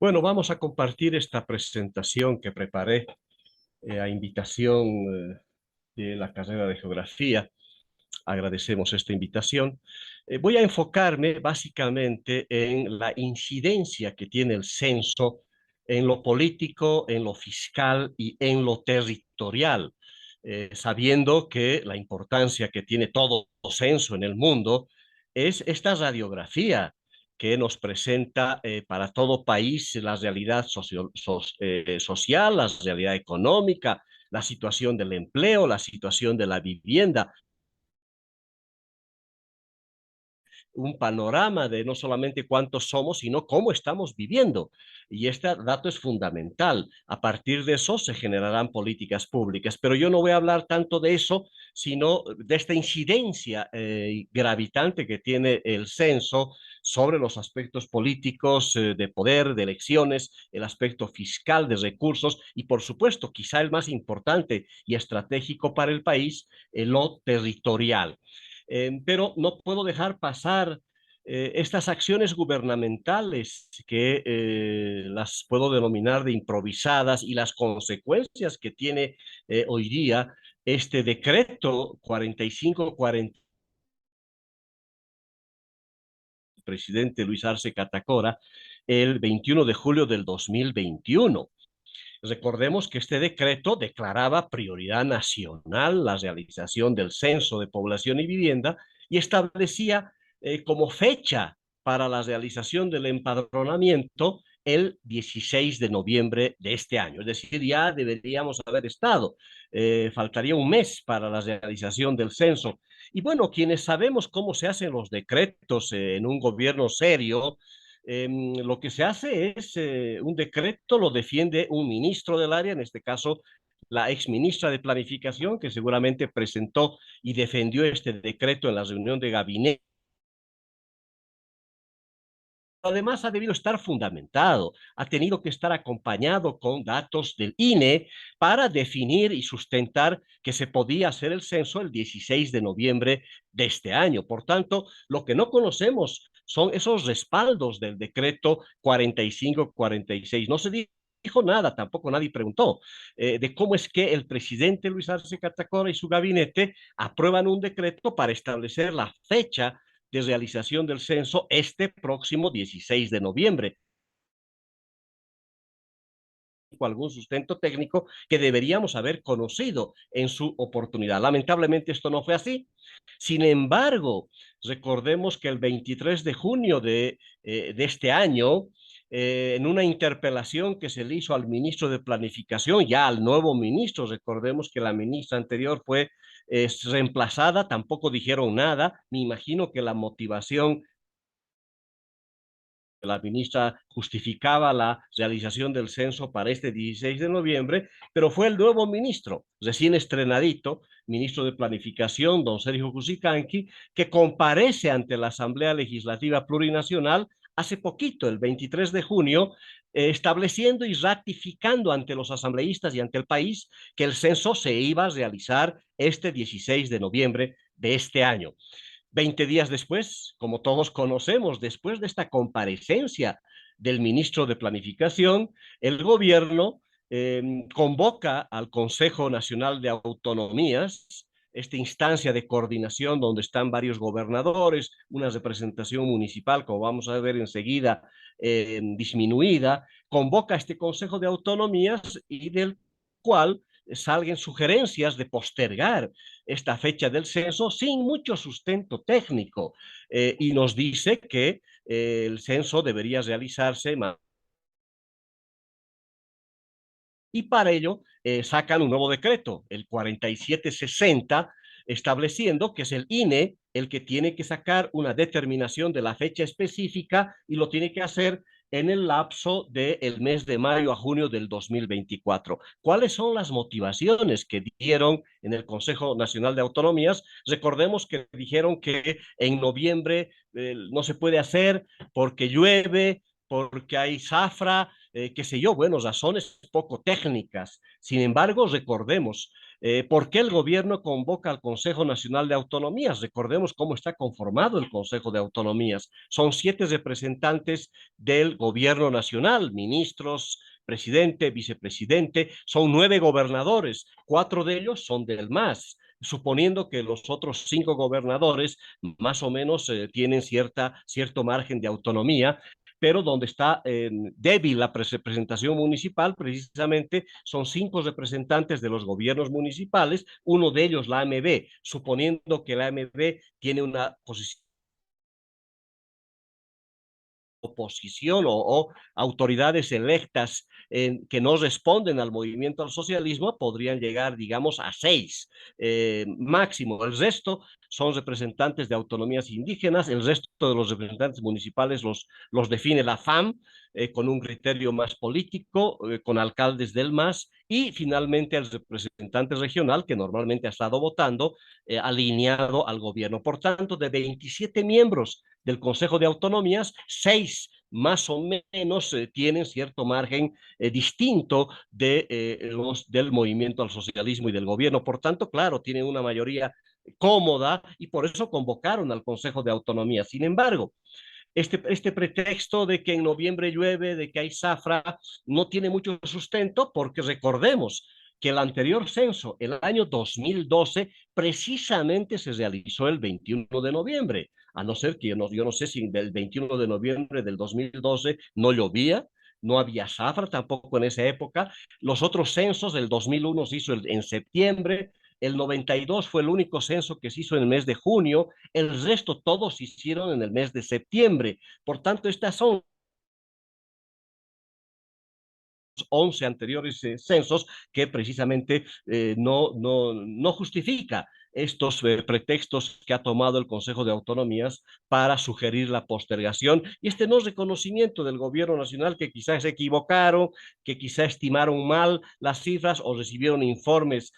Bueno, vamos a compartir esta presentación que preparé a invitación de la carrera de Geografía. Agradecemos esta invitación. Voy a enfocarme básicamente en la incidencia que tiene el censo en lo político, en lo fiscal y en lo territorial, sabiendo que la importancia que tiene todo censo en el mundo es esta radiografía que nos presenta para todo país la realidad social, la realidad económica, la situación del empleo, la situación de la vivienda, un panorama de no solamente cuántos somos, sino cómo estamos viviendo. Y este dato es fundamental. A partir de eso se generarán políticas públicas. Pero yo no voy a hablar tanto de eso, sino de esta incidencia gravitante que tiene el censo sobre los aspectos políticos, de poder, de elecciones, el aspecto fiscal, de recursos y, por supuesto, quizá el más importante y estratégico para el país, lo territorial. Pero no puedo dejar pasar estas acciones gubernamentales que las puedo denominar de improvisadas y las consecuencias que tiene hoy día este decreto 4540 del presidente Luis Arce Catacora el 21 de julio del 2021. Recordemos que este decreto declaraba prioridad nacional la realización del censo de población y vivienda y establecía como fecha para la realización del empadronamiento el 16 de noviembre de este año. Es decir, ya deberíamos haber estado. Faltaría un mes para la realización del censo. Y bueno, quienes sabemos cómo se hacen los decretos en un gobierno serio, lo que se hace es un decreto, lo defiende un ministro del área, en este caso la exministra de Planificación, que seguramente presentó y defendió este decreto en la reunión de gabinete. Además, ha debido estar fundamentado, ha tenido que estar acompañado con datos del INE para definir y sustentar que se podía hacer el censo el 16 de noviembre de este año. Por tanto, lo que no conocemos son esos respaldos del decreto 4546. No se dijo nada, tampoco nadie preguntó de cómo es que el presidente Luis Arce Catacora y su gabinete aprueban un decreto para establecer la fecha de realización del censo este próximo 16 de noviembre. Algún sustento técnico que deberíamos haber conocido en su oportunidad. Lamentablemente esto no fue así. Sin embargo, recordemos que el 23 de junio de este año, en una interpelación que se le hizo al ministro de Planificación, ya al nuevo ministro, recordemos que la ministra anterior fue reemplazada, tampoco dijeron nada, me imagino que la motivación, la ministra justificaba la realización del censo para este 16 de noviembre, pero fue el nuevo ministro, recién estrenadito, ministro de Planificación, don Sergio Cusicanqui, que comparece ante la Asamblea Legislativa Plurinacional hace poquito, el 23 de junio, estableciendo y ratificando ante los asambleístas y ante el país que el censo se iba a realizar este 16 de noviembre de este año. 20 días después, como todos conocemos, después de esta comparecencia del ministro de Planificación, el gobierno convoca al Consejo Nacional de Autonomías, esta instancia de coordinación donde están varios gobernadores, una representación municipal, como vamos a ver enseguida, disminuida, convoca a este Consejo de Autonomías y del cual salgan sugerencias de postergar esta fecha del censo sin mucho sustento técnico y nos dice que el censo debería realizarse más. Y para ello sacan un nuevo decreto, el 4760, estableciendo que es el INE el que tiene que sacar una determinación de la fecha específica y lo tiene que hacer en el lapso del mes de mayo a junio del 2024. ¿Cuáles son las motivaciones que dieron en el Consejo Nacional de Autonomías? Recordemos que dijeron que en noviembre no se puede hacer porque llueve, porque hay zafra, qué sé yo, bueno, razones poco técnicas. Sin embargo, recordemos, ¿Por qué el gobierno convoca al Consejo Nacional de Autonomías? Recordemos cómo está conformado el Consejo de Autonomías. Son 7 representantes del gobierno nacional, ministros, presidente, vicepresidente, son 9 gobernadores, 4 de ellos son del MAS, suponiendo que los otros 5 gobernadores más o menos tienen cierto margen de autonomía, pero donde está débil la representación municipal, precisamente son 5 representantes de los gobiernos municipales, uno de ellos la AMB, suponiendo que la AMB tiene una posición oposición o autoridades electas que no responden al movimiento al socialismo, podrían llegar, digamos, a 6 máximo. El resto son representantes de autonomías indígenas, el resto de los representantes municipales los define la FAM, con un criterio más político, con alcaldes del MAS, y finalmente el representante regional, que normalmente ha estado votando, alineado al gobierno. Por tanto, de 27 miembros del Consejo de Autonomías, 6 más o menos tienen cierto margen distinto del movimiento al socialismo y del gobierno. Por tanto, claro, tienen una mayoría cómoda y por eso convocaron al Consejo de Autonomía. Sin embargo, este pretexto de que en noviembre llueve, de que hay zafra, no tiene mucho sustento porque recordemos que el anterior censo, el año 2012, precisamente se realizó el 21 de noviembre, a no ser que yo no sé si el 21 de noviembre del 2012 no llovía, no había zafra tampoco en esa época. Los otros censos, el 2001 se hizo en septiembre, el 92 fue el único censo que se hizo en el mes de junio, el resto todos se hicieron en el mes de septiembre. Por tanto, estas son 11 anteriores censos que precisamente no justifica estos pretextos que ha tomado el Consejo de Autonomías para sugerir la postergación y este no reconocimiento del gobierno nacional que quizás se equivocaron, que quizás estimaron mal las cifras o recibieron informes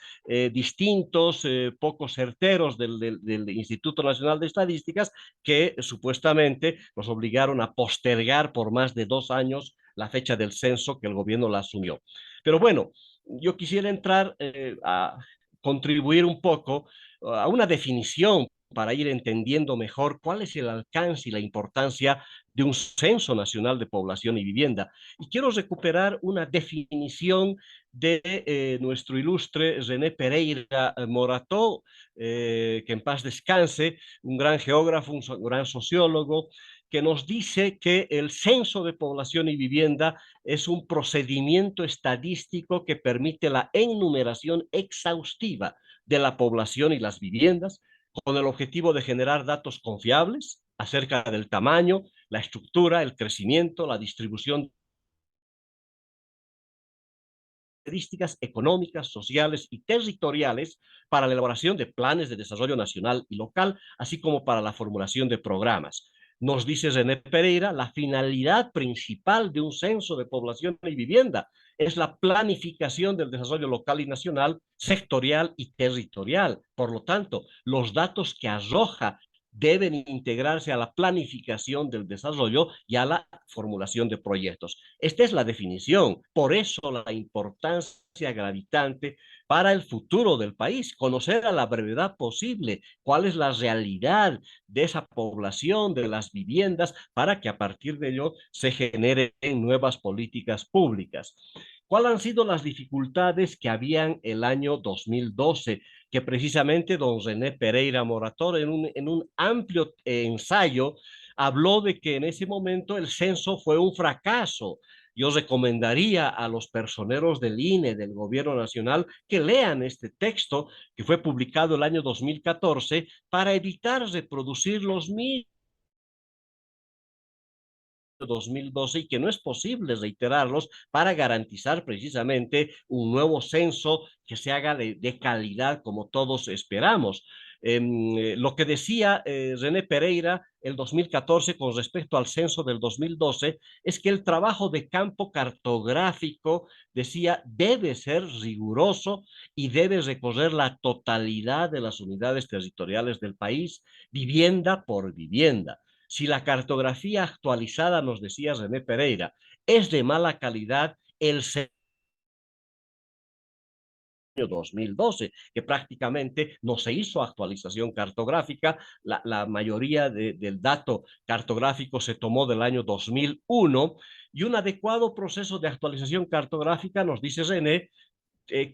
distintos, poco certeros del Instituto Nacional de Estadísticas que supuestamente nos obligaron a postergar por más de 2 años la fecha del censo que el gobierno la asumió. Pero bueno, yo quisiera entrar a contribuir un poco a una definición para ir entendiendo mejor cuál es el alcance y la importancia de un censo nacional de población y vivienda. Y quiero recuperar una definición de nuestro ilustre René Pereira Morató, que en paz descanse, un gran geógrafo, un gran sociólogo, que nos dice que el censo de población y vivienda es un procedimiento estadístico que permite la enumeración exhaustiva de la población y las viviendas con el objetivo de generar datos confiables acerca del tamaño, la estructura, el crecimiento, la distribución características económicas, sociales y territoriales para la elaboración de planes de desarrollo nacional y local, así como para la formulación de programas. Nos dice René Pereira, la finalidad principal de un censo de población y vivienda es la planificación del desarrollo local y nacional, sectorial y territorial. Por lo tanto, los datos que arroja deben integrarse a la planificación del desarrollo y a la formulación de proyectos. Esta es la definición. Por eso la importancia gravitante para el futuro del país, conocer a la brevedad posible cuál es la realidad de esa población, de las viviendas, para que a partir de ello se generen nuevas políticas públicas. ¿Cuáles han sido las dificultades que habían el año 2012? Que precisamente don René Pereira Morator en un amplio ensayo habló de que en ese momento el censo fue un fracaso. Yo recomendaría a los personeros del INE, del Gobierno Nacional, que lean este texto que fue publicado el año 2014 para evitar reproducir los mismos 2012 y que no es posible reiterarlos para garantizar precisamente un nuevo censo que se haga de calidad como todos esperamos. Lo que decía René Pereira el 2014 con respecto al censo del 2012 es que el trabajo de campo cartográfico, decía, debe ser riguroso y debe recorrer la totalidad de las unidades territoriales del país, vivienda por vivienda. Si la cartografía actualizada, nos decía René Pereira, es de mala calidad, el año 2012, que prácticamente no se hizo actualización cartográfica. La mayoría del dato cartográfico se tomó del año 2001 y un adecuado proceso de actualización cartográfica, nos dice René,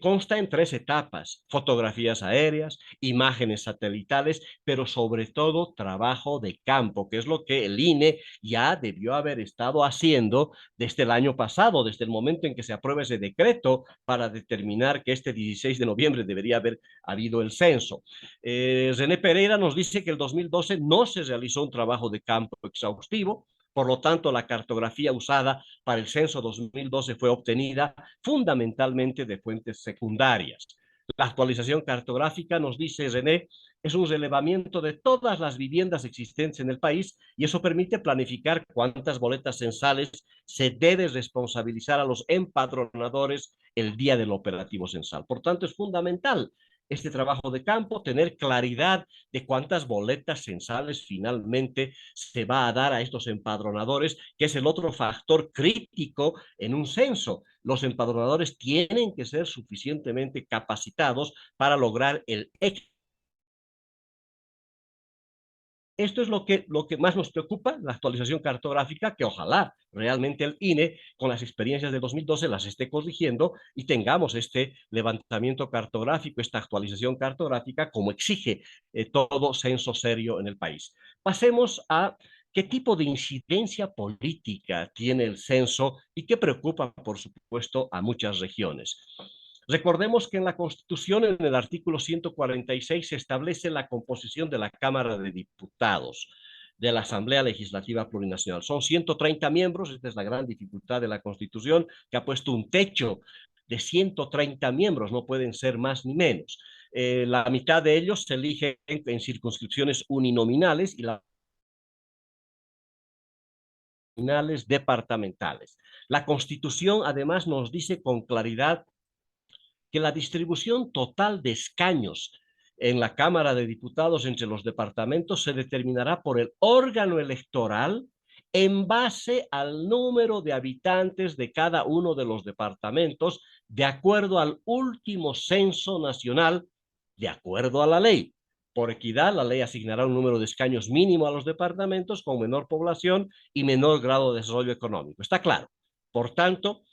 consta en tres etapas: fotografías aéreas, imágenes satelitales, pero sobre todo trabajo de campo, que es lo que el INE ya debió haber estado haciendo desde el año pasado, desde el momento en que se aprueba ese decreto para determinar que este 16 de noviembre debería haber habido el censo. René Pereira nos dice que el 2012 no se realizó un trabajo de campo exhaustivo. Por lo tanto, la cartografía usada para el censo 2012 fue obtenida fundamentalmente de fuentes secundarias. La actualización cartográfica, nos dice René, es un relevamiento de todas las viviendas existentes en el país y eso permite planificar cuántas boletas censales se debe responsabilizar a los empadronadores el día del operativo censal. Por tanto, es fundamental este trabajo de campo, tener claridad de cuántas boletas censales finalmente se va a dar a estos empadronadores, que es el otro factor crítico en un censo. Los empadronadores tienen que ser suficientemente capacitados para lograr el éxito. Esto es lo que más nos preocupa, la actualización cartográfica, que ojalá realmente el INE, con las experiencias de 2012, las esté corrigiendo y tengamos este levantamiento cartográfico, esta actualización cartográfica, como exige todo censo serio en el país. Pasemos a qué tipo de incidencia política tiene el censo y qué preocupa, por supuesto, a muchas regiones. Recordemos que en la Constitución, en el artículo 146, se establece la composición de la Cámara de Diputados de la Asamblea Legislativa Plurinacional. Son 130 miembros, esta es la gran dificultad de la Constitución, que ha puesto un techo de 130 miembros, no pueden ser más ni menos. La mitad de ellos se eligen en circunscripciones uninominales y las departamentales. La Constitución además nos dice con claridad que la distribución total de escaños en la Cámara de Diputados entre los departamentos se determinará por el órgano electoral en base al número de habitantes de cada uno de los departamentos, de acuerdo al último censo nacional, de acuerdo a la ley. Por equidad, la ley asignará un número de escaños mínimo a los departamentos con menor población y menor grado de desarrollo económico. Está claro. Por tanto,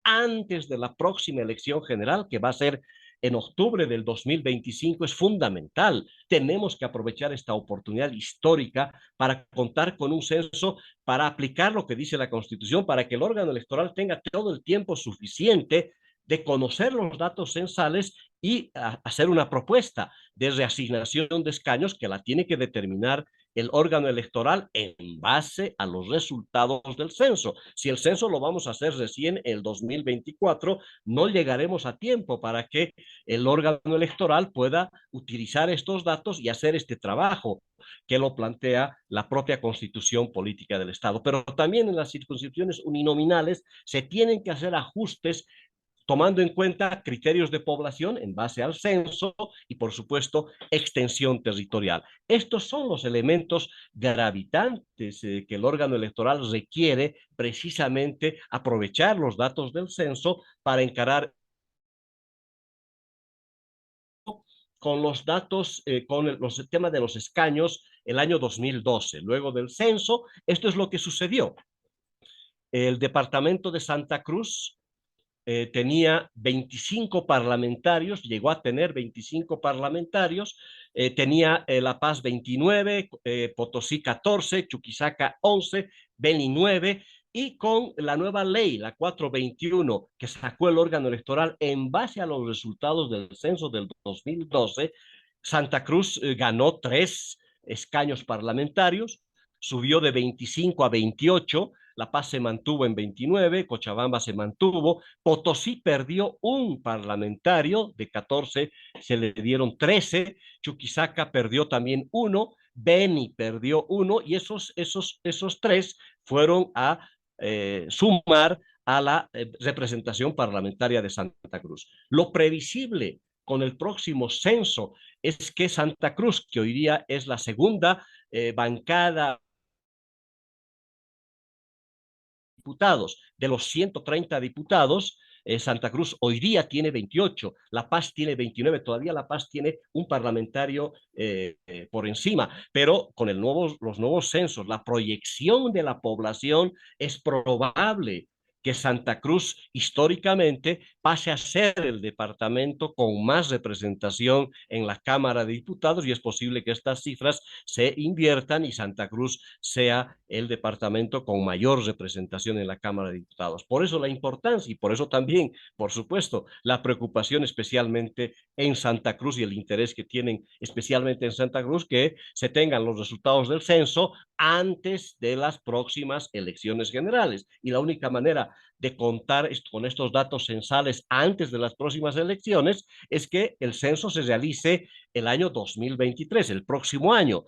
antes de la próxima elección general, que va a ser en octubre del 2025, es fundamental. Tenemos que aprovechar esta oportunidad histórica para contar con un censo, para aplicar lo que dice la Constitución, para que el órgano electoral tenga todo el tiempo suficiente de conocer los datos censales y hacer una propuesta de reasignación de escaños que la tiene que determinar el órgano electoral en base a los resultados del censo. Si el censo lo vamos a hacer recién en el 2024, no llegaremos a tiempo para que el órgano electoral pueda utilizar estos datos y hacer este trabajo que lo plantea la propia Constitución Política del Estado. Pero también en las circunscripciones uninominales se tienen que hacer ajustes tomando en cuenta criterios de población en base al censo y, por supuesto, extensión territorial. Estos son los elementos gravitantes que el órgano electoral requiere precisamente aprovechar los datos del censo para encarar con los datos, con el tema de los escaños el año 2012. Luego del censo, esto es lo que sucedió. El departamento de Santa Cruz tenía 25 parlamentarios, llegó a tener 25 parlamentarios, tenía La Paz 29, Potosí 14, Chuquisaca 11, Beni 9, y con la nueva ley, la 421, que sacó el órgano electoral en base a los resultados del censo del 2012, Santa Cruz ganó 3 escaños parlamentarios, subió de 25 a 28, La Paz se mantuvo en 29, Cochabamba se mantuvo, Potosí perdió un parlamentario, de 14 se le dieron 13, Chuquisaca perdió también uno, Beni perdió uno, y esos 3 fueron a sumar a la representación parlamentaria de Santa Cruz. Lo previsible con el próximo censo es que Santa Cruz, que hoy día es la segunda bancada diputados. De los 130 diputados, Santa Cruz hoy día tiene 28, La Paz tiene 29, todavía La Paz tiene un parlamentario por encima, pero con los nuevos censos, la proyección de la población, es probable que Santa Cruz históricamente pase a ser el departamento con más representación en la Cámara de Diputados, y es posible que estas cifras se inviertan y Santa Cruz sea el departamento con mayor representación en la Cámara de Diputados. Por eso la importancia y por eso también, por supuesto, la preocupación especialmente en Santa Cruz y el interés que tienen especialmente en Santa Cruz, que se tengan los resultados del censo antes de las próximas elecciones generales. Y la única manera de contar con estos datos censales antes de las próximas elecciones es que el censo se realice el año 2023, el próximo año,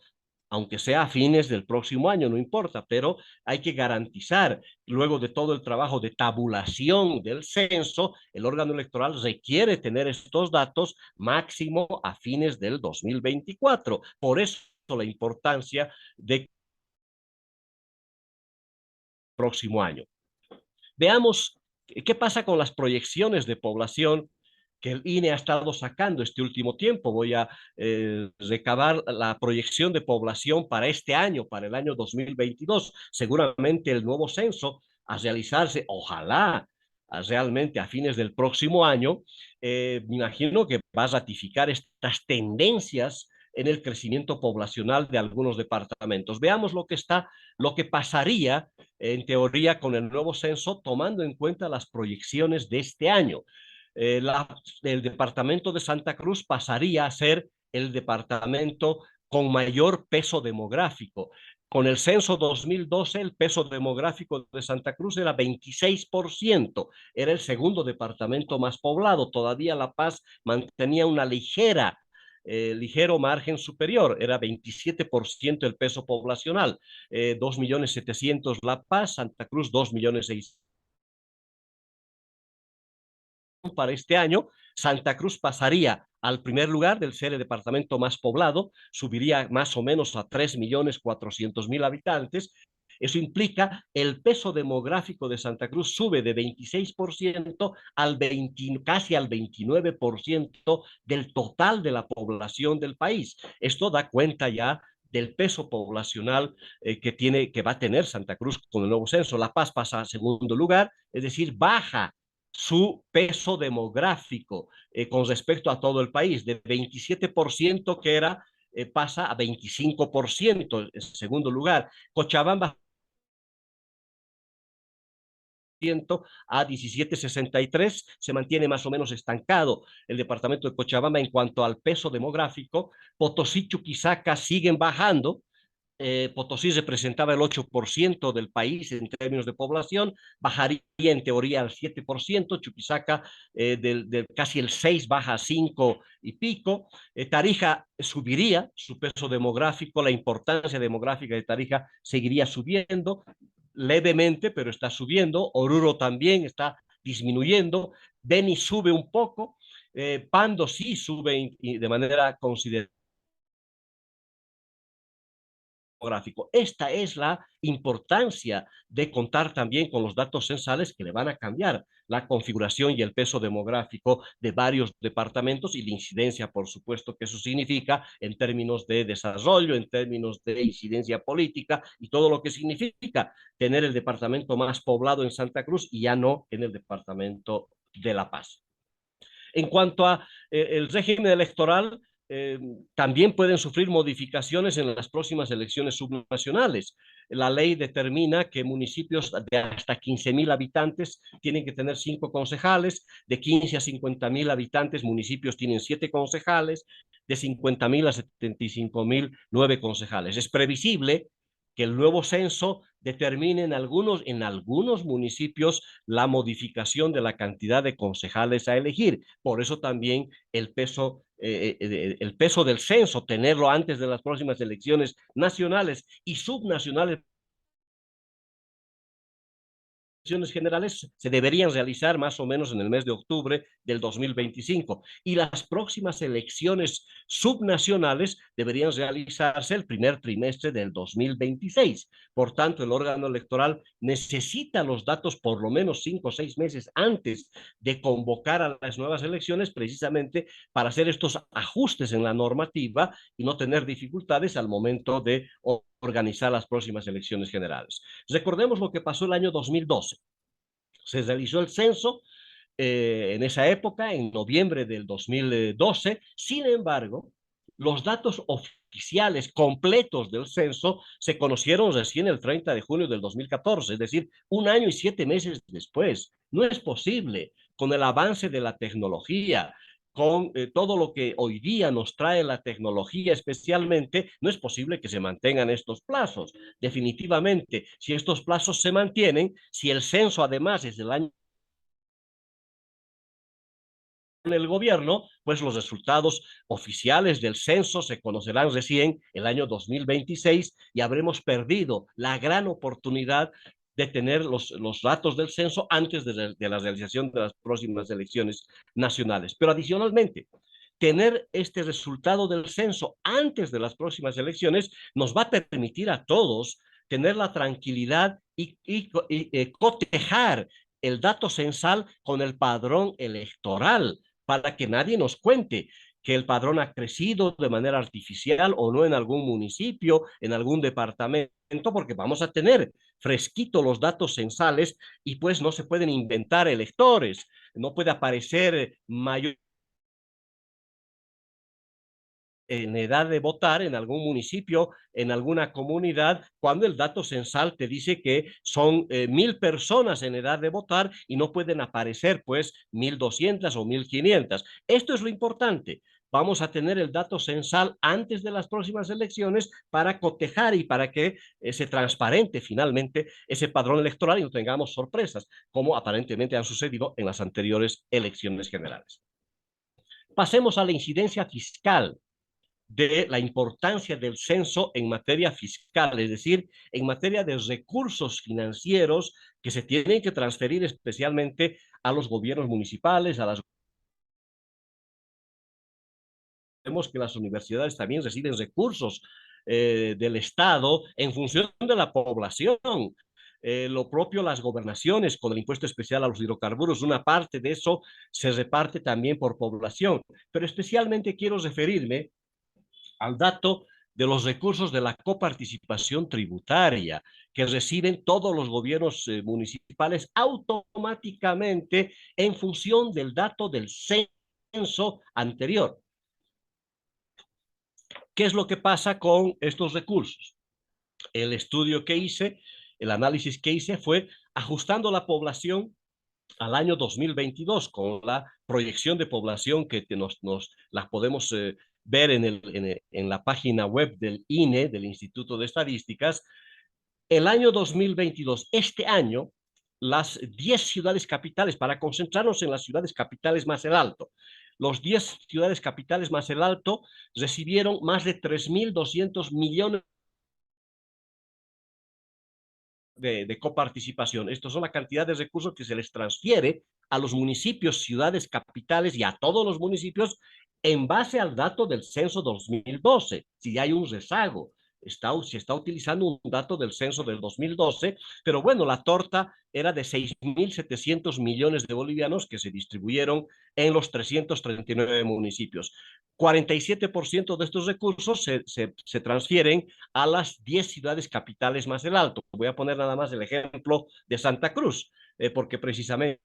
aunque sea a fines del próximo año, no importa, pero hay que garantizar, luego de todo el trabajo de tabulación del censo, el órgano electoral requiere tener estos datos máximo a fines del 2024. Por eso la importancia de próximo año. Veamos qué pasa con las proyecciones de población que el INE ha estado sacando este último tiempo. Voy a recabar la proyección de población para este año, para el año 2022. Seguramente el nuevo censo a realizarse, ojalá realmente a fines del próximo año, me imagino que va a ratificar estas tendencias en el crecimiento poblacional de algunos departamentos. Veamos lo que pasaría en teoría con el nuevo censo, tomando en cuenta las proyecciones de este año. El departamento de Santa Cruz pasaría a ser el departamento con mayor peso demográfico. Con el censo 2012, el peso demográfico de Santa Cruz era 26%, era el segundo departamento más poblado. Todavía La Paz mantenía una ligero margen superior, era 27% el peso poblacional, 2.700.000 La Paz, Santa Cruz 2.600.000. Para este año, Santa Cruz pasaría al primer lugar del ser el departamento más poblado, subiría más o menos a 3.400.000 habitantes. Eso implica el peso demográfico de Santa Cruz sube de 26% al 20, casi al 29% del total de la población del país. Esto da cuenta ya del peso poblacional que va a tener Santa Cruz con el nuevo censo. La Paz pasa a segundo lugar, es decir, baja su peso demográfico con respecto a todo el país, de 27% que era, pasa a 25% en segundo lugar. Cochabamba a 17,63, se mantiene más o menos estancado el departamento de Cochabamba en cuanto al peso demográfico. Potosí, Chuquisaca siguen bajando. Potosí representaba el 8% del país en términos de población, bajaría en teoría al 7%, Chuquisaca casi el 6 baja a 5 y pico, Tarija subiría su peso demográfico, la importancia demográfica de Tarija seguiría subiendo levemente, pero está subiendo, Oruro también está disminuyendo, Beni sube un poco, Pando sí sube de manera considerable. Demográfico. Esta es la importancia de contar también con los datos censales que le van a cambiar la configuración y el peso demográfico de varios departamentos y la incidencia, por supuesto, que eso significa en términos de desarrollo, en términos de incidencia política y todo lo que significa tener el departamento más poblado en Santa Cruz y ya no en el departamento de La Paz. En cuanto a el régimen electoral, eh, también pueden sufrir modificaciones en las próximas elecciones subnacionales. La ley determina que municipios de hasta 15.000 habitantes tienen que tener 5 concejales, de 15 a 50.000 habitantes municipios tienen 7 concejales, de 50.000 a 75.000 9 concejales. Es previsible que el nuevo censo determine en algunos municipios la modificación de la cantidad de concejales a elegir. Por eso también el peso del censo, tenerlo antes de las próximas elecciones nacionales y subnacionales elecciones generales se deberían realizar más o menos en el mes de octubre del 2025 y las próximas elecciones subnacionales deberían realizarse el primer trimestre del 2026. Por tanto, el órgano electoral necesita los datos por lo menos 5 o 6 meses antes de convocar a las nuevas elecciones, precisamente para hacer estos ajustes en la normativa y no tener dificultades al momento de organizar las próximas elecciones generales. Recordemos lo que pasó el año 2012. Se realizó el censo en esa época, en noviembre del 2012. Sin embargo, los datos oficiales completos del censo se conocieron recién el 30 de junio del 2014, es decir, 1 año y 7 meses después. No es posible, con el avance de la tecnología, con todo lo que hoy día nos trae la tecnología especialmente, no es posible que se mantengan estos plazos. Definitivamente, si estos plazos se mantienen, si el censo además es del año el gobierno, pues los resultados oficiales del censo se conocerán recién el año 2026 y habremos perdido la gran oportunidad de tener los datos del censo antes de la realización de las próximas elecciones nacionales. Pero adicionalmente, tener este resultado del censo antes de las próximas elecciones nos va a permitir a todos tener la tranquilidad y cotejar el dato censal con el padrón electoral para que nadie nos cuente que el padrón ha crecido de manera artificial o no en algún municipio, en algún departamento, porque vamos a tener fresquito los datos censales y pues no se pueden inventar electores, no puede aparecer mayor en edad de votar en algún municipio, en alguna comunidad, cuando el dato censal te dice que son 1.000 personas en edad de votar y no pueden aparecer pues 1.200 o 1.500. Esto es lo importante. Vamos a tener el dato censal antes de las próximas elecciones para cotejar y para que se transparente finalmente ese padrón electoral y no tengamos sorpresas, como aparentemente han sucedido en las anteriores elecciones generales. Pasemos a la incidencia fiscal de la importancia del censo en materia fiscal, es decir, en materia de recursos financieros que se tienen que transferir especialmente a los gobiernos municipales, a las vemos que las universidades también reciben recursos del Estado en función de la población. Lo propio las gobernaciones con el impuesto especial a los hidrocarburos, una parte de eso se reparte también por población, pero especialmente quiero referirme al dato de los recursos de la coparticipación tributaria que reciben todos los gobiernos municipales automáticamente en función del dato del censo anterior. ¿Qué es lo que pasa con estos recursos? El estudio que hice, el análisis que hice fue ajustando la población al año 2022 con la proyección de población que nos la podemos ver en la página web del INE, del Instituto de Estadísticas. El año 2022, este año, las 10 ciudades capitales, para concentrarnos en las ciudades capitales más el alto, los 10 ciudades capitales más el alto recibieron más de 3.200 millones de coparticipación. Estos son la cantidad de recursos que se les transfiere a los municipios, ciudades, capitales y a todos los municipios en base al dato del censo 2012. Si hay un rezago, se está utilizando un dato del censo del 2012, pero bueno, la torta era de 6.700 millones de bolivianos que se distribuyeron en los 339 municipios. 47% de estos recursos se transfieren a las 10 ciudades capitales más el alto. Voy a poner nada más el ejemplo de Santa Cruz, porque precisamente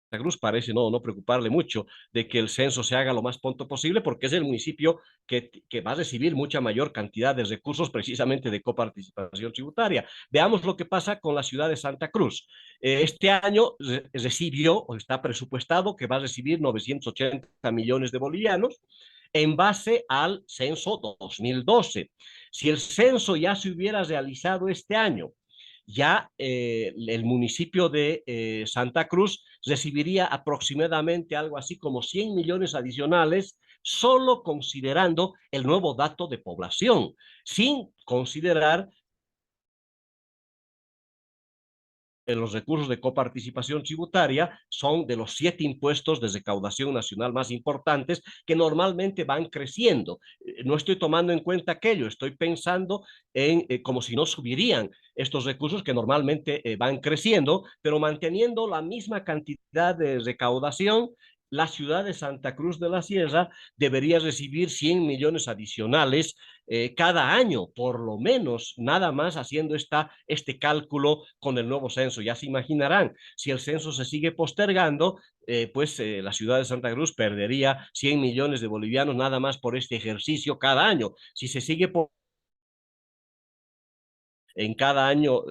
Santa Cruz parece no preocuparle mucho de que el censo se haga lo más pronto posible porque es el municipio que va a recibir mucha mayor cantidad de recursos precisamente de coparticipación tributaria. Veamos lo que pasa con la ciudad de Santa Cruz. Este año recibió o está presupuestado que va a recibir 980 millones de bolivianos en base al censo 2012. Si el censo ya se hubiera realizado este año, ya el municipio de Santa Cruz recibiría aproximadamente algo así como 100 millones adicionales, solo considerando el nuevo dato de población, sin considerar los recursos de coparticipación tributaria son de los 7 impuestos de recaudación nacional más importantes que normalmente van creciendo. No estoy tomando en cuenta aquello, estoy pensando en como si no subirían estos recursos que normalmente van creciendo, pero manteniendo la misma cantidad de recaudación. La ciudad de Santa Cruz de la Sierra debería recibir 100 millones adicionales cada año, por lo menos, nada más haciendo este cálculo con el nuevo censo. Ya se imaginarán, si el censo se sigue postergando, la ciudad de Santa Cruz perdería 100 millones de bolivianos nada más por este ejercicio cada año. Si se sigue en cada año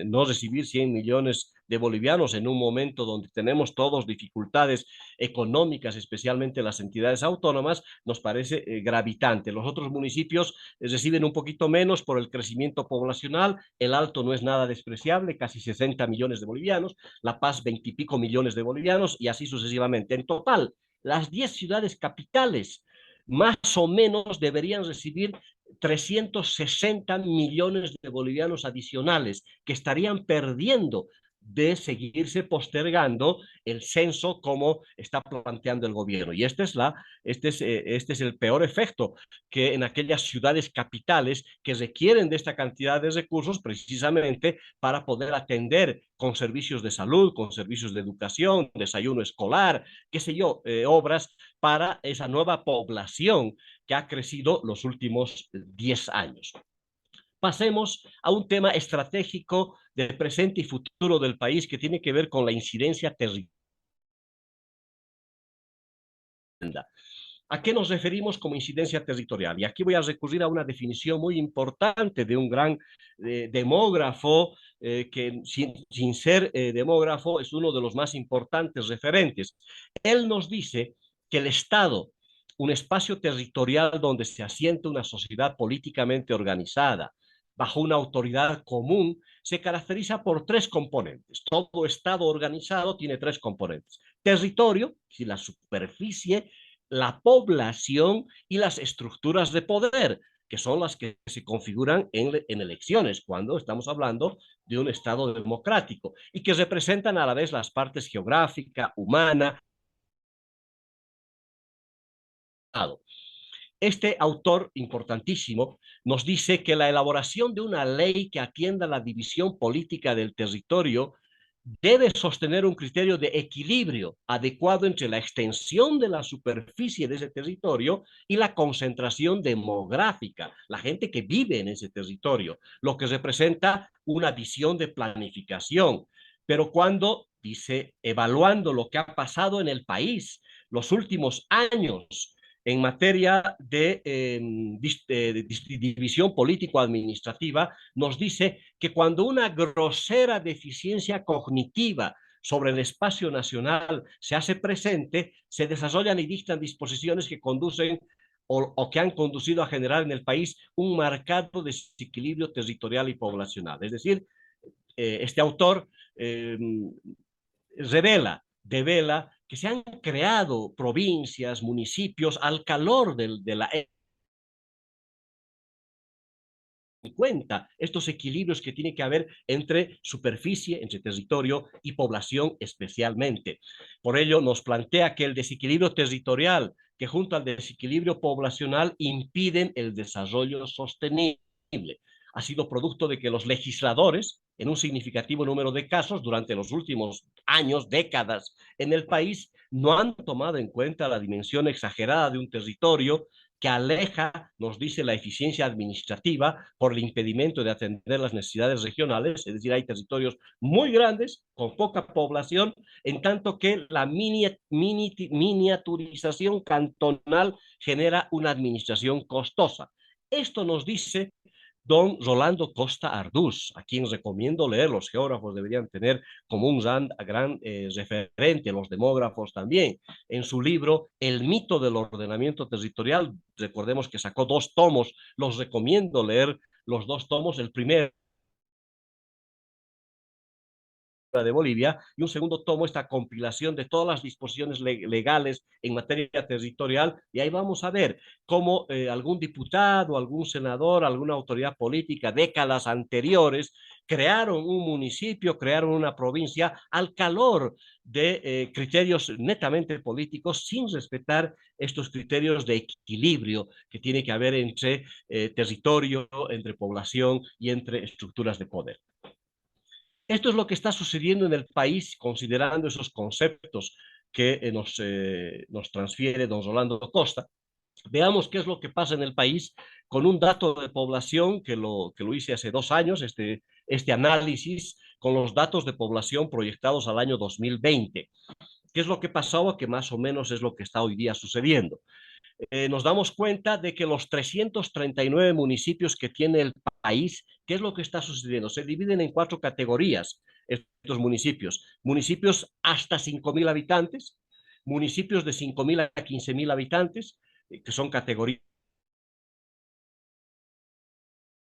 no recibir 100 millones de bolivianos en un momento donde tenemos todos dificultades económicas, especialmente las entidades autónomas, nos parece gravitante. Los otros municipios reciben un poquito menos por el crecimiento poblacional, el Alto no es nada despreciable, casi 60 millones de bolivianos, La Paz 20 y pico millones de bolivianos y así sucesivamente. En total, las 10 ciudades capitales más o menos deberían recibir 360 millones de bolivianos adicionales que estarían perdiendo de seguirse postergando el censo como está planteando el gobierno. Y este es el peor efecto, que en aquellas ciudades capitales que requieren de esta cantidad de recursos precisamente para poder atender con servicios de salud, con servicios de educación, desayuno escolar, qué sé yo, obras para esa nueva población que ha crecido los últimos 10 años. Pasemos a un tema estratégico del presente y futuro del país que tiene que ver con la incidencia territorial. ¿A qué nos referimos como incidencia territorial? Y aquí voy a recurrir a una definición muy importante de un gran demógrafo que sin ser demógrafo es uno de los más importantes referentes. Él nos dice que el Estado, un espacio territorial donde se asienta una sociedad políticamente organizada, bajo una autoridad común, se caracteriza por 3 componentes. Todo Estado organizado tiene 3 componentes. Territorio, si la superficie, la población y las estructuras de poder, que son las que se configuran en elecciones, cuando estamos hablando de un Estado democrático, y que representan a la vez las partes geográfica, humana. Este autor importantísimo nos dice que la elaboración de una ley que atienda la división política del territorio debe sostener un criterio de equilibrio adecuado entre la extensión de la superficie de ese territorio y la concentración demográfica, la gente que vive en ese territorio, lo que representa una visión de planificación. Pero cuando, dice, evaluando lo que ha pasado en el país los últimos años, en materia de división político-administrativa, nos dice que cuando una grosera deficiencia cognitiva sobre el espacio nacional se hace presente, se desarrollan y dictan disposiciones que conducen o que han conducido a generar en el país un marcado desequilibrio territorial y poblacional. Es decir, este autor devela que se han creado provincias, municipios al calor de la cuenta estos equilibrios que tiene que haber entre superficie, entre territorio y población especialmente. Por ello, nos plantea que el desequilibrio territorial, que junto al desequilibrio poblacional impiden el desarrollo sostenible, ha sido producto de que los legisladores, en un significativo número de casos durante los últimos años, décadas, en el país, no han tomado en cuenta la dimensión exagerada de un territorio que aleja, nos dice, la eficiencia administrativa por el impedimento de atender las necesidades regionales, es decir, hay territorios muy grandes, con poca población, en tanto que la miniaturización cantonal genera una administración costosa. Esto nos dice don Rolando Costa Arduz, a quien recomiendo leer. Los geógrafos deberían tener como un gran referente, los demógrafos también. En su libro El mito del ordenamiento territorial, recordemos que sacó 2 tomos, los recomiendo leer los 2 tomos. El primero de Bolivia, y un segundo tomo, esta compilación de todas las disposiciones legales en materia territorial, y ahí vamos a ver cómo algún diputado, algún senador, alguna autoridad política, décadas anteriores, crearon un municipio, crearon una provincia al calor de criterios netamente políticos, sin respetar estos criterios de equilibrio que tiene que haber entre territorio, entre población y entre estructuras de poder. Esto es lo que está sucediendo en el país, considerando esos conceptos que nos transfiere don Rolando Costa. Veamos qué es lo que pasa en el país con un dato de población que lo hice hace 2 años, este análisis con los datos de población proyectados al año 2020. ¿Qué es lo que pasaba? Que más o menos es lo que está hoy día sucediendo. Nos damos cuenta de que los 339 municipios que tiene el país, ¿qué es lo que está sucediendo? Se dividen en 4 categorías estos municipios. Municipios hasta 5.000 habitantes, municipios de 5.000 a 15.000 habitantes, que son categorías,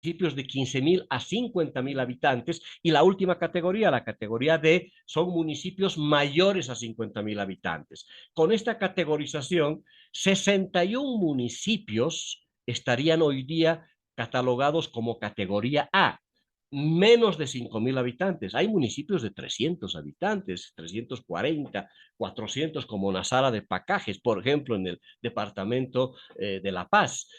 municipios de 15.000 a 50.000 habitantes, y la última categoría, la categoría D, son municipios mayores a 50.000 habitantes. Con esta categorización, 61 municipios estarían hoy día catalogados como categoría A, menos de 5.000 habitantes. Hay municipios de 300 habitantes, 340, 400, como Nazara de Pacajes, por ejemplo, en el departamento de La Paz.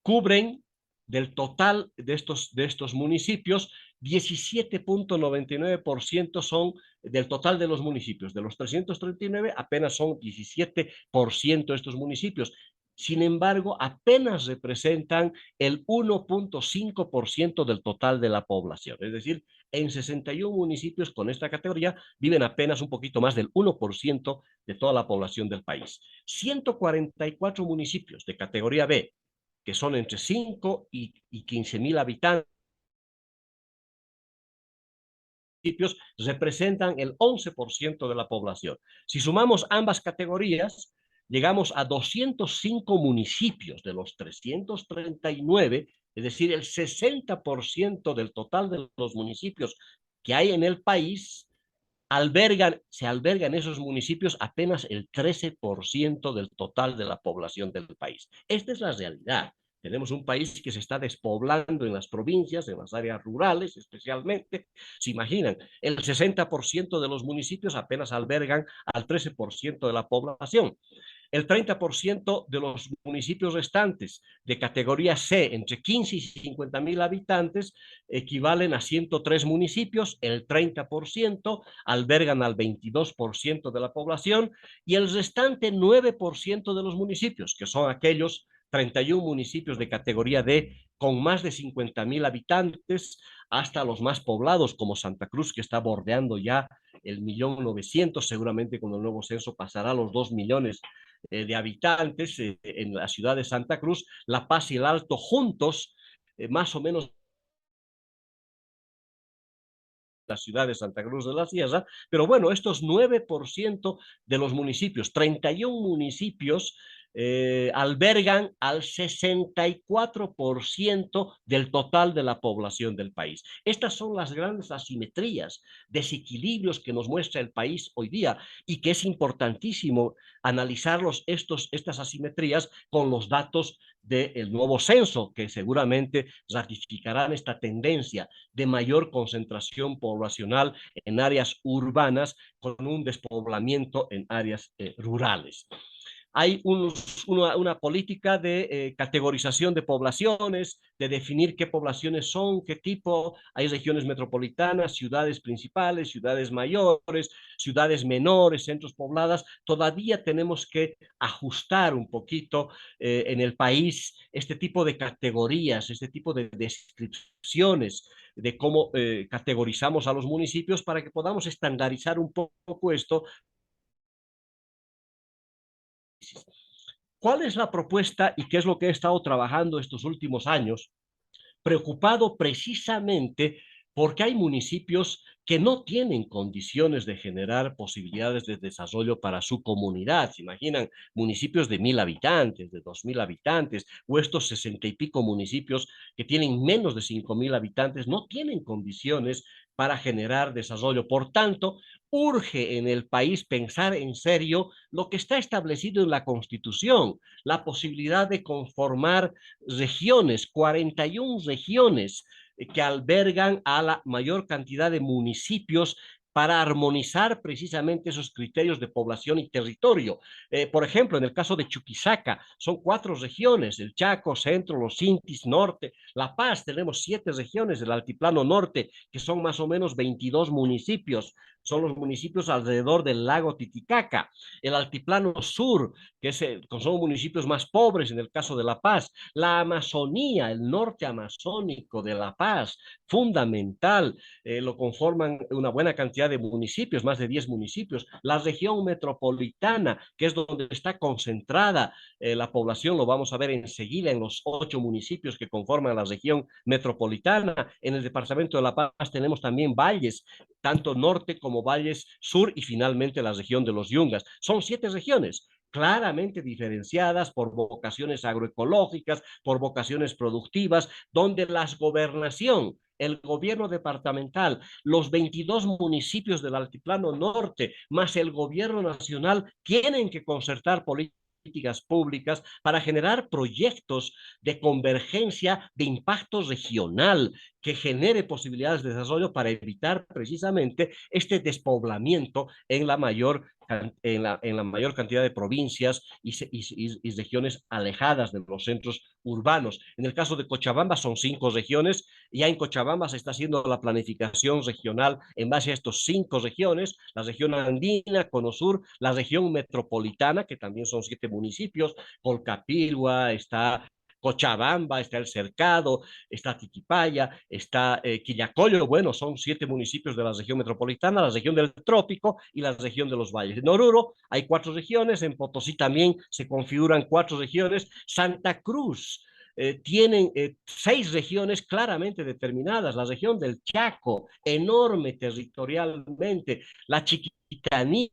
Cubren del total de estos municipios, 17.99% son del total de los municipios. De los 339, apenas son 17% estos municipios. Sin embargo, apenas representan el 1.5% del total de la población. Es decir, en 61 municipios con esta categoría viven apenas un poquito más del 1% de toda la población del país. 144 municipios de categoría B, que son entre 5 y 15.000 habitantes, representan el 11% de la población. Si sumamos ambas categorías, llegamos a 205 municipios de los 339, es decir, el 60% del total de los municipios que hay en el país, se albergan en esos municipios apenas el 13% del total de la población del país. Esta es la realidad. Tenemos un país que se está despoblando en las provincias, en las áreas rurales especialmente. Se imaginan, el 60% de los municipios apenas albergan al 13% de la población. El 30% de los municipios restantes de categoría C, entre 15 y 50.000 habitantes, equivalen a 103 municipios, el 30% albergan al 22% de la población, y el restante 9% de los municipios, que son aquellos 31 municipios de categoría D con más de 50.000 habitantes, hasta los más poblados como Santa Cruz, que está bordeando ya el 1.900.000, seguramente con el nuevo censo pasará a los 2 millones de habitantes en la ciudad de Santa Cruz. La Paz y el Alto juntos, más o menos la ciudad de Santa Cruz de la Sierra, pero bueno, estos 9% de los municipios, 31 municipios, albergan al 64% del total de la población del país. Estas son las grandes asimetrías, desequilibrios que nos muestra el país hoy día, y que es importantísimo analizarlos estas asimetrías con los datos del nuevo censo, que seguramente ratificarán esta tendencia de mayor concentración poblacional en áreas urbanas con un despoblamiento en áreas rurales. Hay una política de categorización de poblaciones, de definir qué poblaciones son, qué tipo. Hay regiones metropolitanas, ciudades principales, ciudades mayores, ciudades menores, centros pobladas. Todavía tenemos que ajustar un poquito en el país este tipo de categorías, este tipo de descripciones de cómo categorizamos a los municipios, para que podamos estandarizar un poco esto. ¿Cuál es la propuesta y qué es lo que he estado trabajando estos últimos años? Preocupado precisamente porque hay municipios que no tienen condiciones de generar posibilidades de desarrollo para su comunidad. Se imaginan municipios de 1.000 habitantes, de 2.000 habitantes, o estos 60 y pico municipios que tienen menos de 5.000 habitantes, no tienen condiciones para generar desarrollo. Por tanto, urge en el país pensar en serio lo que está establecido en la Constitución, la posibilidad de conformar regiones, 41 regiones que albergan a la mayor cantidad de municipios para armonizar precisamente esos criterios de población y territorio. Por ejemplo, en el caso de Chuquisaca, son 4 regiones, el Chaco, Centro, los Intis, Norte, La Paz, tenemos 7 regiones del Altiplano Norte, que son más o menos 22 municipios, son los municipios alrededor del lago Titicaca, el Altiplano Sur, que son municipios más pobres en el caso de La Paz, la Amazonía, el norte amazónico de La Paz, fundamental, lo conforman una buena cantidad de municipios, más de 10 municipios, la región metropolitana, que es donde está concentrada la población, lo vamos a ver enseguida en los 8 municipios que conforman la región metropolitana. En el departamento de La Paz tenemos también valles, tanto norte como valles sur y finalmente la región de los Yungas. Son 7 regiones claramente diferenciadas por vocaciones agroecológicas, por vocaciones productivas, donde las gobernación, el gobierno departamental, los 22 municipios del Altiplano Norte, más el gobierno nacional, tienen que concertar políticas públicas para generar proyectos de convergencia de impacto regional que genere posibilidades de desarrollo para evitar precisamente este despoblamiento en la mayor cantidad de provincias y regiones alejadas de los centros urbanos. En el caso de Cochabamba son 5 regiones, ya en Cochabamba se está haciendo la planificación regional en base a estos 5 regiones, la región andina, Cono Sur, la región metropolitana, que también son 7 municipios, Colcapilgua, está Cochabamba, está El Cercado, está Tiquipaya, está Quillacollo, bueno, son 7 municipios de la región metropolitana, la región del Trópico y la región de los valles. En Oruro hay 4 regiones, en Potosí también se configuran 4 regiones, Santa Cruz tienen 6 regiones claramente determinadas, la región del Chaco, enorme territorialmente, la Chiquitanía,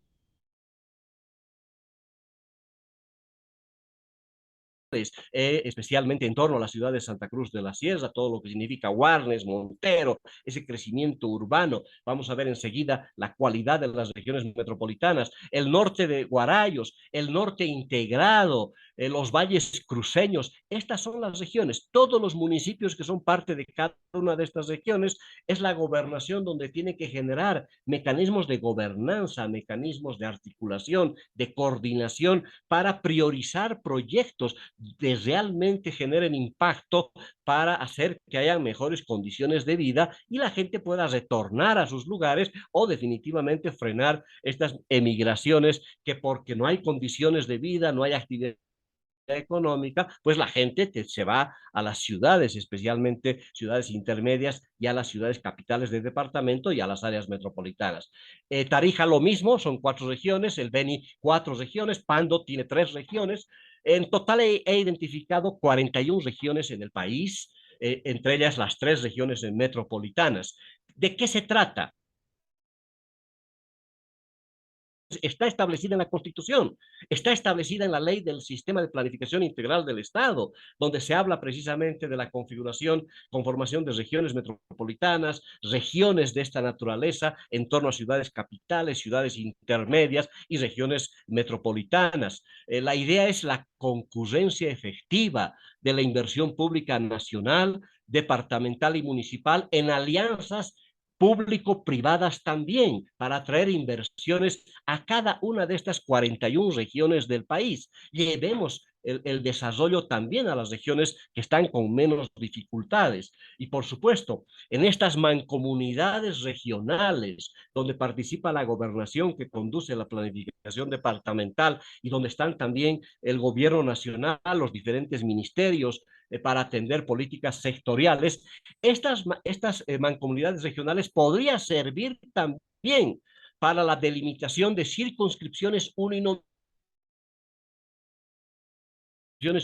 especialmente en torno a la ciudad de Santa Cruz de la Sierra, todo lo que significa Guarnes, Montero, ese crecimiento urbano. Vamos a ver enseguida la cualidad de las regiones metropolitanas, el norte de Guarayos, el norte integrado, los valles cruceños. Estas son las regiones. Todos los municipios que son parte de cada una de estas regiones es la gobernación donde tiene que generar mecanismos de gobernanza, mecanismos de articulación, de coordinación para priorizar proyectos de realmente generen impacto para hacer que haya mejores condiciones de vida y la gente pueda retornar a sus lugares o definitivamente frenar estas emigraciones que porque no hay condiciones de vida, no hay actividad económica, pues la gente se va a las ciudades, especialmente ciudades intermedias y a las ciudades capitales del departamento y a las áreas metropolitanas. Tarija lo mismo, son 4 regiones, el Beni 4 regiones, Pando tiene 3 regiones. En total he identificado 41 regiones en el país, entre ellas las 3 regiones metropolitanas. ¿De qué se trata? Está establecida en la Constitución, está establecida en la ley del sistema de planificación integral del Estado, donde se habla precisamente de la configuración, conformación de regiones metropolitanas, regiones de esta naturaleza en torno a ciudades capitales, ciudades intermedias y regiones metropolitanas. La idea es la concurrencia efectiva de la inversión pública nacional, departamental y municipal en alianzas público-privadas también, para atraer inversiones a cada una de estas 41 regiones del país. Llevemos el desarrollo también a las regiones que están con menos dificultades. Y por supuesto, en estas mancomunidades regionales, donde participa la gobernación que conduce la planificación departamental y donde están también el gobierno nacional, los diferentes ministerios, para atender políticas sectoriales, estas mancomunidades regionales podrían servir también para la delimitación de circunscripciones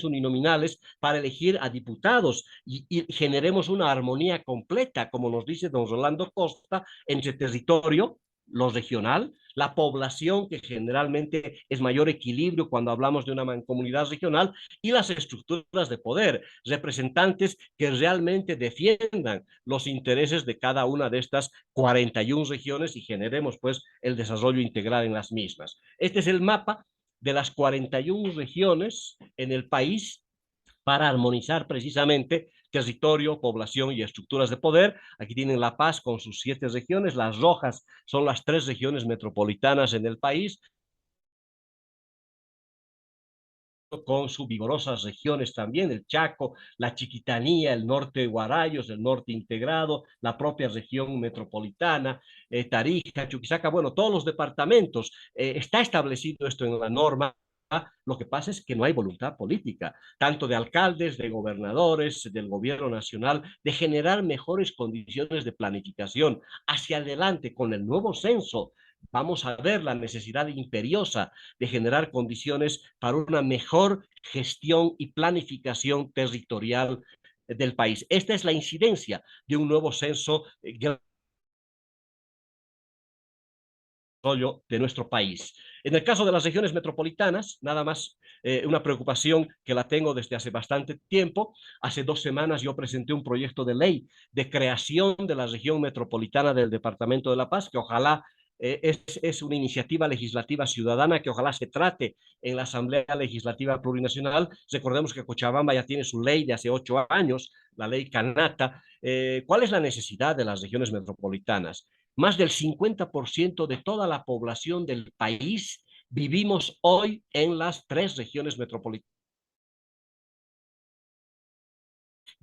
uninominales para elegir a diputados y generemos una armonía completa, como nos dice don Rolando Costa, entre territorio, lo regional, la población, que generalmente es mayor equilibrio cuando hablamos de una mancomunidad regional, y las estructuras de poder, representantes que realmente defiendan los intereses de cada una de estas 41 regiones y generemos pues el desarrollo integral en las mismas. Este es el mapa de las 41 regiones en el país para armonizar precisamente territorio, población y estructuras de poder. Aquí tienen La Paz con sus 7 regiones, las rojas son las 3 regiones metropolitanas en el país, con sus vigorosas regiones también, el Chaco, la Chiquitanía, el norte de Guarayos, el norte integrado, la propia región metropolitana, Tarija, Chuquisaca, bueno, todos los departamentos. Está establecido esto en la norma. Lo que pasa es que no hay voluntad política, tanto de alcaldes, de gobernadores, del gobierno nacional, de generar mejores condiciones de planificación hacia adelante con el nuevo censo. Vamos a ver la necesidad imperiosa de generar condiciones para una mejor gestión y planificación territorial del país. Esta es la incidencia de un nuevo censo de nuestro país. En el caso de las regiones metropolitanas, nada más una preocupación que la tengo desde hace bastante tiempo. Hace 2 semanas yo presenté un proyecto de ley de creación de la región metropolitana del Departamento de La Paz, que ojalá es una iniciativa legislativa ciudadana que ojalá se trate en la Asamblea Legislativa Plurinacional. Recordemos que Cochabamba ya tiene su ley de hace 8 años, la ley Canata. ¿Cuál es la necesidad de las regiones metropolitanas? Más del 50% de toda la población del país vivimos hoy en las 3 regiones metropolitanas.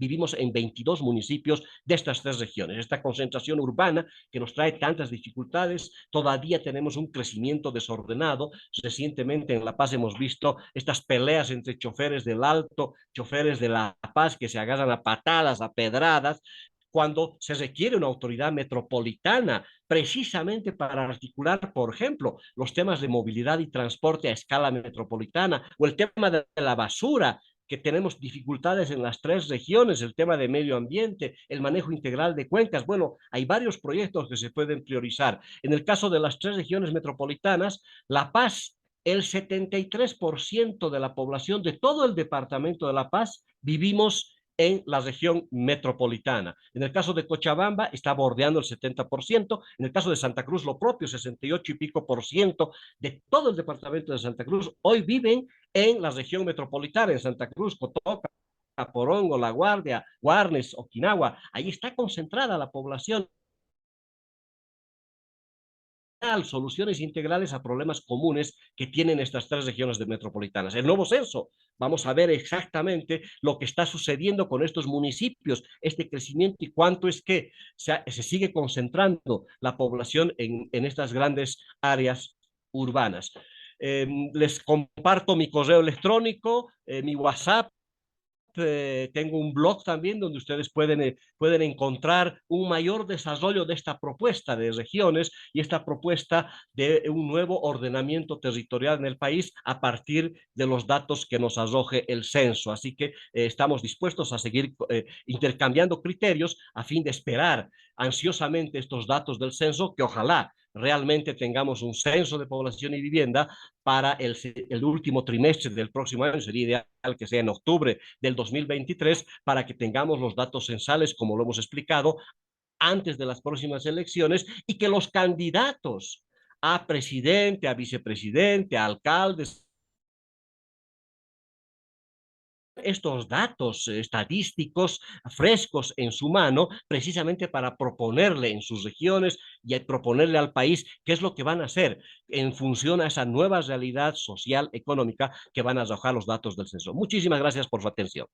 Vivimos en 22 municipios de estas 3 regiones. Esta concentración urbana que nos trae tantas dificultades, todavía tenemos un crecimiento desordenado. Recientemente en La Paz hemos visto estas peleas entre choferes del Alto, choferes de La Paz, que se agarran a patadas, a pedradas, cuando se requiere una autoridad metropolitana precisamente para articular, por ejemplo, los temas de movilidad y transporte a escala metropolitana, o el tema de la basura, que tenemos dificultades en las 3 regiones, el tema de medio ambiente, el manejo integral de cuencas. Bueno, hay varios proyectos que se pueden priorizar. En el caso de las 3 regiones metropolitanas, La Paz, el 73% de la población de todo el departamento de La Paz vivimos en la región metropolitana. En el caso de Cochabamba está bordeando el 70%, en el caso de Santa Cruz lo propio, 68 y pico por ciento de todo el departamento de Santa Cruz hoy viven en la región metropolitana, en Santa Cruz, Cotoca, Porongo, La Guardia, Guarnes, Okinawa. Ahí está concentrada la población. Soluciones integrales a problemas comunes que tienen estas 3 regiones metropolitanas. El nuevo censo, vamos a ver exactamente lo que está sucediendo con estos municipios, este crecimiento y cuánto es que se sigue concentrando la población en estas grandes áreas urbanas. Les comparto mi correo electrónico, mi WhatsApp. Tengo un blog también donde ustedes pueden encontrar un mayor desarrollo de esta propuesta de regiones y esta propuesta de un nuevo ordenamiento territorial en el país a partir de los datos que nos arroje el censo. Así que estamos dispuestos a seguir intercambiando criterios a fin de esperar ansiosamente estos datos del censo, que ojalá realmente tengamos un censo de población y vivienda para el último trimestre del próximo año. Sería ideal que sea en octubre del 2023 para que tengamos los datos censales, como lo hemos explicado, antes de las próximas elecciones y que los candidatos a presidente, a vicepresidente, a alcaldes, estos datos estadísticos frescos en su mano, precisamente para proponerle en sus regiones y proponerle al país qué es lo que van a hacer en función a esa nueva realidad social, económica que van a arrojar los datos del censo. Muchísimas gracias por su atención.